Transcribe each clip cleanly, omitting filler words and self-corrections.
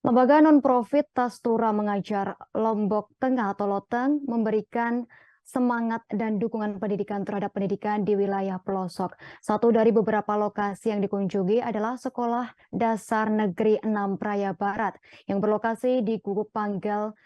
Lembaga non-profit Tastura Mengajar Lombok Tengah atau Loteng memberikan semangat dan dukungan pendidikan terhadap pendidikan di wilayah pelosok. Satu dari beberapa lokasi yang dikunjungi adalah Sekolah Dasar Negeri 6 Praya Barat yang berlokasi di Gubuk Panggel,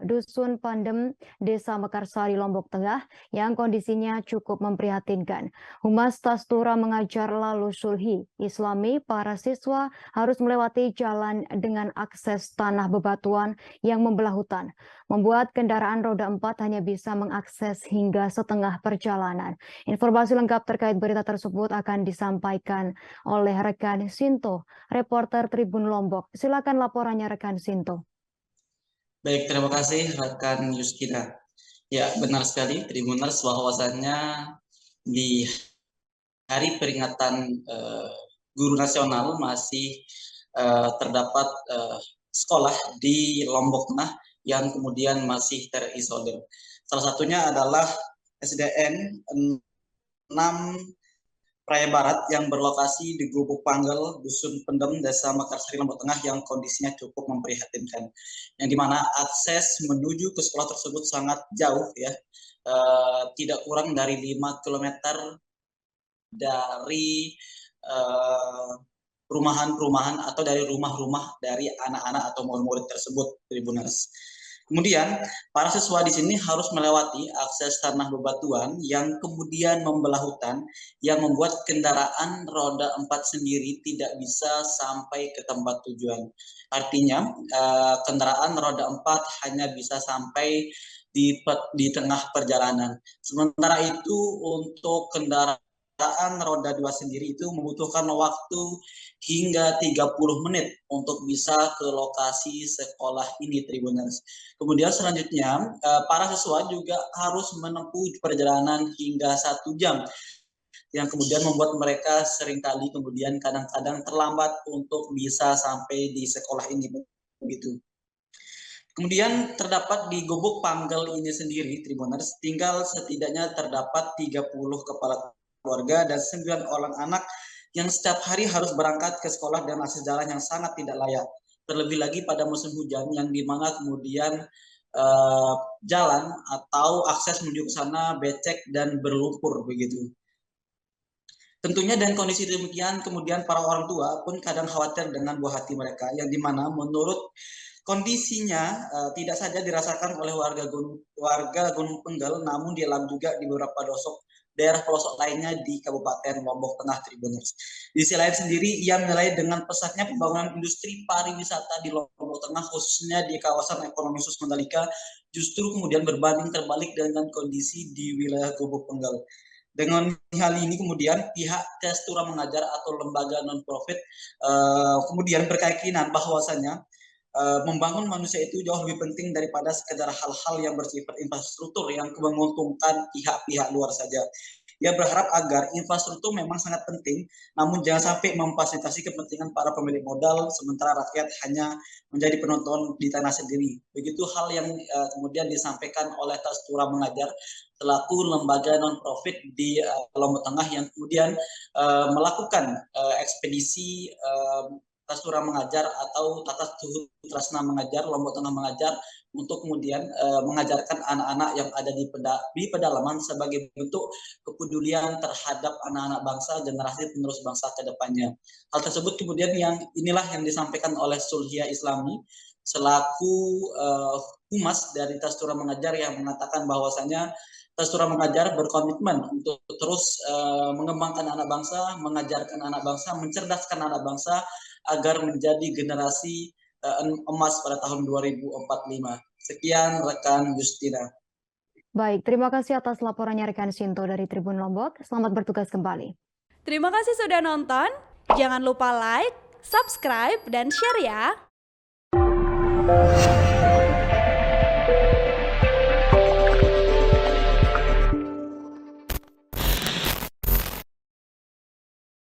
Dusun Pandem, Desa Mekarsari, Lombok Tengah yang kondisinya cukup memprihatinkan. Humas Tastura Mengajar Lalu Sulhi Islami, para siswa harus melewati jalan dengan akses tanah bebatuan yang membelah hutan, membuat kendaraan roda 4 hanya bisa mengakses hingga setengah perjalanan. Informasi lengkap terkait berita tersebut akan disampaikan oleh rekan Sinto, reporter Tribun Lombok. Silakan laporannya rekan Sinto. Baik, terima kasih rekan Yuskina. Ya, benar sekali Tribuners bahwasannya di hari peringatan Guru Nasional masih terdapat sekolah di Lombok Tengah yang kemudian masih terisolir. Salah satunya adalah SDN 6 Praya Barat yang berlokasi di Gubuk Panggel, Dusun Pendem, Desa Mekarsari, Lombok Tengah yang kondisinya cukup memprihatinkan. Yang dimana akses menuju ke sekolah tersebut sangat jauh ya, tidak kurang dari 5 kilometer dari perumahan-perumahan atau dari rumah-rumah dari anak-anak atau murid-murid tersebut, Tribuners. Kemudian para siswa di sini harus melewati akses tanah bebatuan yang kemudian membelah hutan yang membuat kendaraan roda 4 sendiri tidak bisa sampai ke tempat tujuan. Artinya kendaraan roda 4 hanya bisa sampai di tengah perjalanan. Sementara itu untuk kendaraan roda 2 sendiri itu membutuhkan waktu hingga 30 menit untuk bisa ke lokasi sekolah ini, Tribuners. Kemudian selanjutnya para siswa juga harus menempuh perjalanan hingga 1 jam yang kemudian membuat mereka seringkali kemudian kadang-kadang terlambat untuk bisa sampai di sekolah ini begitu. Kemudian terdapat di Gubuk Panggel ini sendiri, Tribuners, tinggal setidaknya terdapat 30 kepala keluarga dan 9 orang anak yang setiap hari harus berangkat ke sekolah dengan akses jalan yang sangat tidak layak. Terlebih lagi pada musim hujan yang dimana kemudian jalan atau akses menuju ke sana becek dan berlumpur begitu. Tentunya dengan kondisi demikian, kemudian para orang tua pun kadang khawatir dengan buah hati mereka, yang dimana menurut kondisinya tidak saja dirasakan oleh warga Gunung Penggal, namun dialami juga di beberapa daerah pelosok lainnya di Kabupaten Lombok Tengah, Tribuners. Di sisi lain sendiri, ia menilai dengan pesatnya pembangunan industri pariwisata di Lombok Tengah, khususnya di kawasan ekonomi khusus Mandalika, justru kemudian berbanding terbalik dengan kondisi di wilayah Gubuk Penggal. Dengan hal ini kemudian pihak Tastura Mengajar atau lembaga non-profit kemudian berkeyakinan bahwasanya membangun manusia itu jauh lebih penting daripada sekedar hal-hal yang bersifat infrastruktur yang menguntungkan pihak-pihak luar saja. Ia berharap agar infrastruktur memang sangat penting, namun jangan sampai memfasilitasi kepentingan para pemilik modal, sementara rakyat hanya menjadi penonton di tanah sendiri. Begitu hal yang kemudian disampaikan oleh Tastura Mengajar selaku lembaga non-profit di Lombok Tengah yang kemudian melakukan ekspedisi Tastura Mengajar atau Tata Trasna Mengajar, Lombok Tengah Mengajar untuk kemudian mengajarkan anak-anak yang ada di pedalaman sebagai bentuk kepedulian terhadap anak-anak bangsa, generasi penerus bangsa ke depannya. Hal tersebut kemudian inilah yang disampaikan oleh Sulhia Islami selaku humas dari Tastura Mengajar yang mengatakan bahwasanya Tastura Mengajar berkomitmen untuk terus mengembangkan anak bangsa, mengajarkan anak bangsa, mencerdaskan anak bangsa agar menjadi generasi emas pada tahun 2045. Sekian rekan Justina. Baik, terima kasih atas laporannya rekan Sinto dari Tribun Lombok. Selamat bertugas kembali. Terima kasih sudah nonton. Jangan lupa like, subscribe, dan share ya.